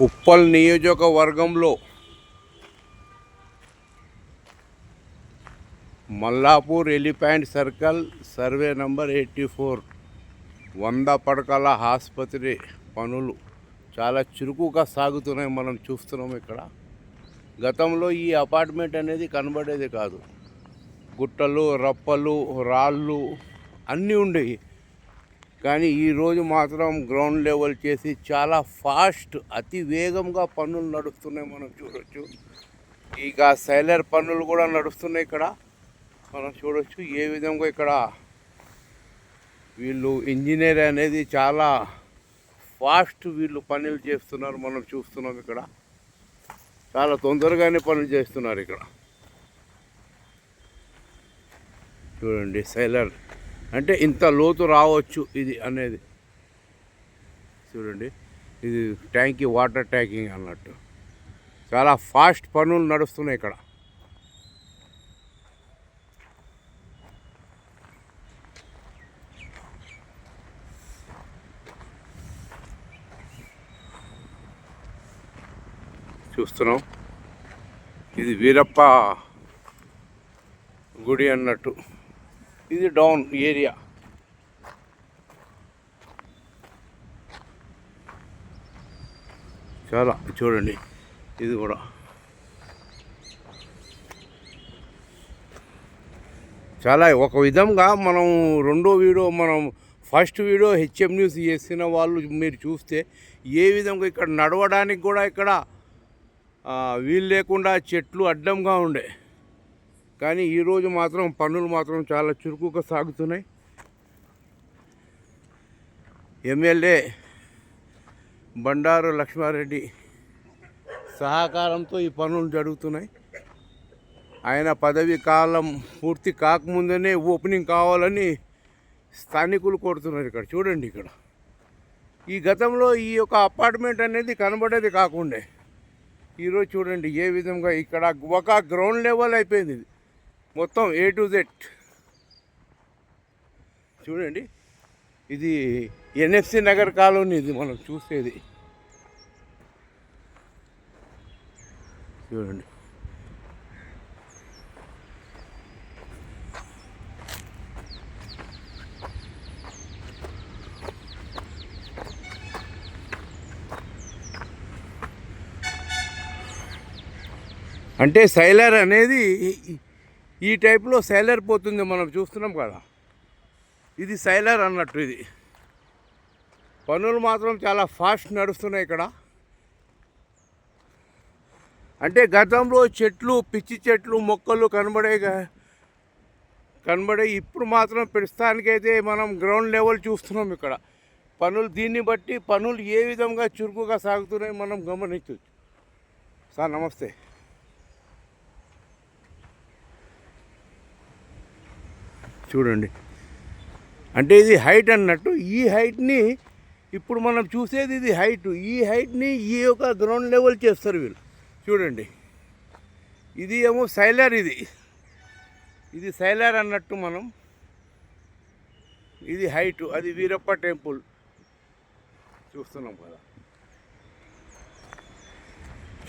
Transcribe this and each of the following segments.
ఉప్పల్ నియోజకవర్గంలో Mallapur elephant circle survey number 84 100 పడకల ఆసుపత్రి పనులు చాలా చురుకుగా సాగుతున్నాయి. మనం చూస్తున్నాం. ఇక్కడ గతంలో ఈ అపార్ట్మెంట్ అనేది కనబడేది కాదు. గుట్టలు, రప్పలు, రాళ్ళు అన్నీ ఉండేవి. కానీ ఈరోజు మాత్రం గ్రౌండ్ లెవెల్ చేసి చాలా ఫాస్ట్, అతి వేగంగా పనులు నడుస్తున్నాయి. మనం చూడొచ్చు. ఇక సైలర్ పనులు కూడా నడుస్తున్నాయి. ఇక్కడ మనం చూడొచ్చు ఏ విధంగా ఇక్కడ వీళ్ళు ఇంజనీర్ అనేది చాలా ఫాస్ట్ వీళ్ళు పనులు చేస్తున్నారు. మనం చూస్తున్నాం. ఇక్కడ చాలా తొందరగానే పనులు చేస్తున్నారు. ఇక్కడ చూడండి, సైలర్ అంటే ఇంత లోతు రావచ్చు ఇది అనేది. చూడండి, ఇది ట్యాంకీ, వాటర్ ట్యాంకింగ్ అన్నట్టు చాలా ఫాస్ట్ పనులు నడుస్తున్నాయి ఇక్కడ. చూస్తున్నాం. ఇది వీరప్ప గుడి అన్నట్టు. ఇది డౌన్ ఏరియా. చాలా చూడండి, ఇది కూడా చాలా ఒక విధంగా మనం రెండో వీడియో, మనం ఫస్ట్ వీడియో హెచ్ఎం న్యూస్ చేసిన వాళ్ళు మీరు చూస్తే ఏ విధంగా ఇక్కడ నడవడానికి కూడా ఇక్కడ వీలు లేకుండా చెట్లు అడ్డంగా ఉండే. కానీ ఈరోజు మాత్రం పనులు మాత్రం చాలా చురుకుగా సాగుతున్నాయి. ఎమ్మెల్యే బండారు లక్ష్మారెడ్డి సహకారంతో ఈ పనులు జరుగుతున్నాయి. ఆయన పదవి కాలం పూర్తి కాకముందనే ఓపెనింగ్ కావాలని స్థానికులు కోరుతున్నారు. ఇక్కడ చూడండి, ఇక్కడ ఈ గతంలో ఈ యొక్క అపార్ట్మెంట్ అనేది కనబడేది కాకుండే ఈరోజు చూడండి ఏ విధంగా ఇక్కడ ఒక గ్రౌండ్ లెవెల్ అయిపోయింది. ఇది మొత్తం A to Z. చూడండి, ఇది NFC నగర్ కాలనీ. ఇది మనం చూసేది చూడండి. అంటే సైలర్ అనేది ఈ టైప్లో సైలర్ పోతుంది. మనం చూస్తున్నాం కదా, ఇది సైలర్ అన్నట్టు. ఇది పనులు మాత్రం చాలా ఫాస్ట్ నడుస్తున్నాయి ఇక్కడ. అంటే గతంలో చెట్లు, పిచ్చి చెట్లు, మొక్కలు కనబడే ఇప్పుడు మాత్రం ప్రస్తుతానికైతే మనం గ్రౌండ్ లెవెల్ చూస్తున్నాం. ఇక్కడ పనులు, దీన్ని బట్టి పనులు ఏ విధంగా చురుకుగా సాగుతున్నాయి మనం గమనించవచ్చు. సార్ నమస్తే. చూడండి, అంటే ఇది హైట్ అన్నట్టు. ఈ హైట్ని ఇప్పుడు మనం చూసేది ఇది హైట్. ఈ హైట్ని ఈ యొక్క గ్రౌండ్ లెవెల్ చేస్తారు వీళ్ళు. చూడండి, ఇది ఏమో సైలర్. ఇది సైలర్ అన్నట్టు. మనం ఇది హైట్, అది వీరప్ప టెంపుల్ చూస్తున్నాం కదా.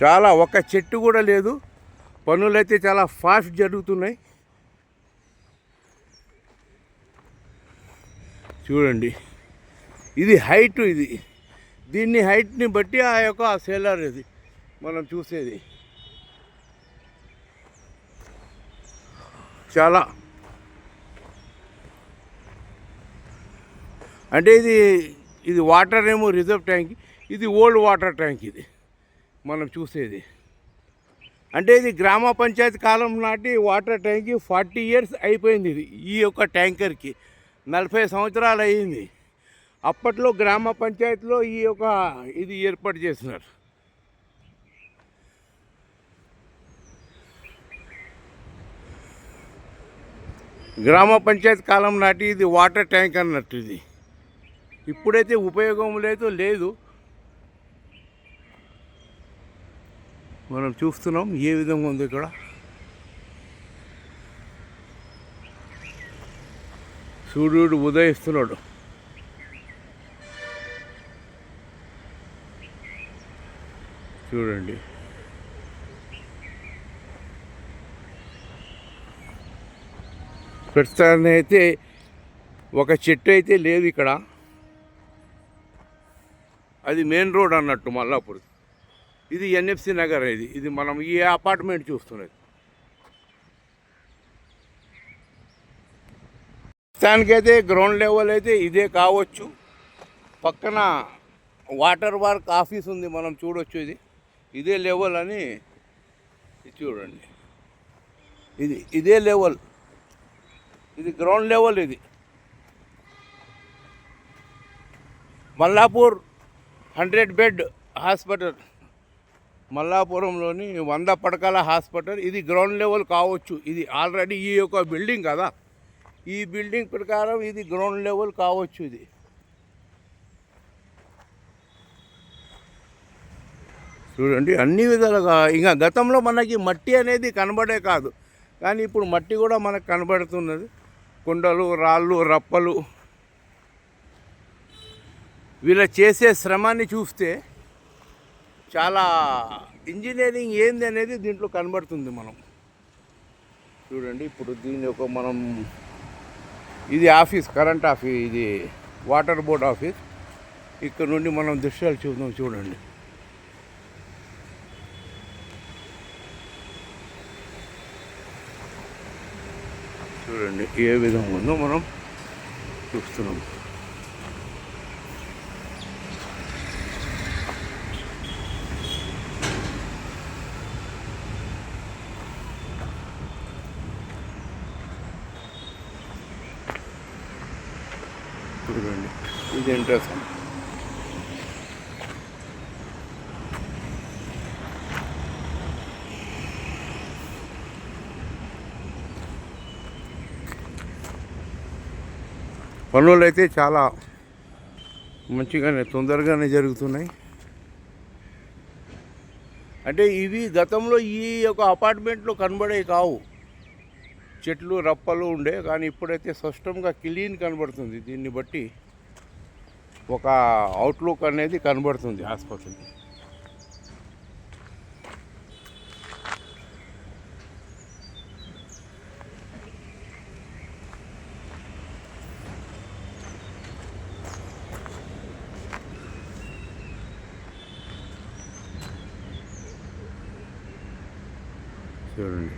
చాలా, ఒక చెట్టు కూడా లేదు. పనులైతే చాలా ఫాస్ట్ జరుగుతున్నాయి. చూడండి, ఇది హైట్. దీన్ని హైట్ని బట్టి ఆ యొక్క సెల్లర్ ఇది మనం చూసేది. చాలా అంటే ఇది వాటర్ ఏమో రిజర్వ్ ట్యాంక్. ఇది ఓల్డ్ వాటర్ ట్యాంక్. ఇది మనం చూసేది. అంటే ఇది గ్రామ పంచాయతీ కాలం నాటి వాటర్ ట్యాంక్. 40 years అయిపోయింది ఇది. ఈ యొక్క ట్యాంకర్కి 40 సంవత్సరాలు అయ్యింది. అప్పట్లో గ్రామ పంచాయతీలో ఈ యొక్క ఇది ఏర్పాటు చేసినారు. గ్రామ పంచాయతీ కాలం నాటి ఇది వాటర్ ట్యాంక్ అన్నట్టు. ఇది ఇప్పుడైతే ఉపయోగం లేదు. మనం చూస్తున్నాం ఏ విధంగా ఉంది ఇక్కడ. సూర్యుడు ఉదయిస్తున్నాడు. చూడండి. ప్రస్తుతాన్ని అయితే ఒక చెట్టు అయితే లేదు ఇక్కడ. అది మెయిన్ రోడ్ అన్నట్టు మల్లాపూర్. ఇది ఎన్ఎఫ్సి నగర్. ఇది మనం ఈ అపార్ట్మెంట్ చూస్తున్నది. ప్రస్తుతానికైతే గ్రౌండ్ లెవెల్ అయితే ఇదే కావచ్చు. పక్కన వాటర్ వర్క్ ఆఫీస్ ఉంది, మనం చూడొచ్చు. ఇదే లెవెల్ అని చూడండి. ఇదే లెవెల్, ఇది గ్రౌండ్ లెవెల్. ఇది మల్లాపూర్ 100 బెడ్ హాస్పిటల్, మల్లాపురంలోని 100 పడకల హాస్పిటల్. ఇది గ్రౌండ్ లెవెల్ కావచ్చు. ఇది ఆల్రెడీ ఈ యొక్క బిల్డింగ్ కదా, ఈ బిల్డింగ్ ప్రకారం ఇది గ్రౌండ్ లెవెల్ కావచ్చు. ఇది చూడండి అన్ని విధాలుగా. ఇంకా గతంలో మనకి మట్టి అనేది కనబడే కాదు, కానీ ఇప్పుడు మట్టి కూడా మనకు కనబడుతున్నది. కొండలు, రాళ్ళు, రప్పలు. వీళ్ళ చేసే శ్రమాన్ని చూస్తే చాలా ఇంజనీరింగ్ ఏంది అనేది దీంట్లో కనబడుతుంది. మనం చూడండి. ఇప్పుడు దీని ఒక మనం ఇది ఆఫీస్, కరెంట్ ఆఫీస్, ఇది వాటర్ బోర్డ్ ఆఫీస్. ఇక్కడ నుండి మనం దృశ్యాలు చూద్దాం. చూడండి. చూడండి ఏ విధంగా ఉందో మనం చూస్తున్నాం. చూడండి ఇది ఇంట్రెస్ట్. పనులు అయితే చాలా మంచిగానే తొందరగానే జరుగుతున్నాయి. అంటే ఇవి గతంలో ఈ యొక్క అపార్ట్మెంట్లో కనబడే కావు, చెట్లు రప్పలు ఉండే. కానీ ఇప్పుడైతే స్పష్టంగా క్లీన్ కనబడుతుంది. దీన్ని బట్టి ఒక అవుట్లుక్ అనేది కనబడుతుంది ఆసుపత్రి. చూడండి.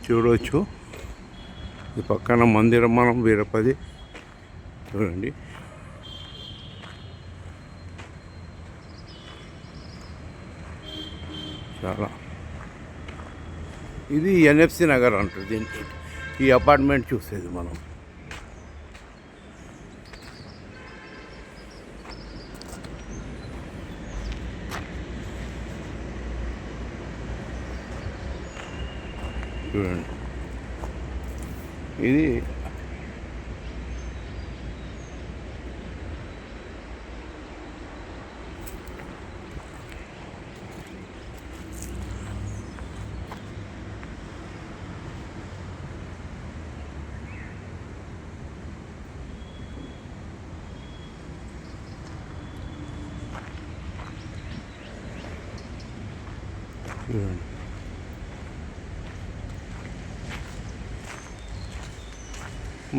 చూడవచ్చు ఈ పక్కన మందిరం మనం వీరపది. చూడండి చాలా. ఇది ఎన్ఎఫ్సి నగర్ అంటారు దీనికి, ఈ అపార్ట్మెంట్ చూసేది మనం. చూడండి ఇది చూడండి.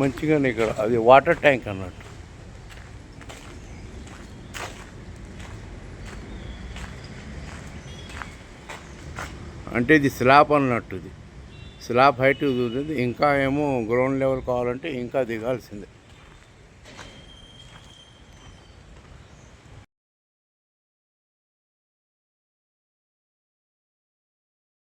మంచిగానే ఇక్కడ అది వాటర్ ట్యాంక్ అన్నట్టు. అంటే ఇది స్లాబ్ అన్నట్టు. ఇది స్లాబ్ హైట్ ఉంటుంది. ఇంకా ఏమో గ్రౌండ్ లెవెల్ కావాలంటే ఇంకా దిగాల్సిందే.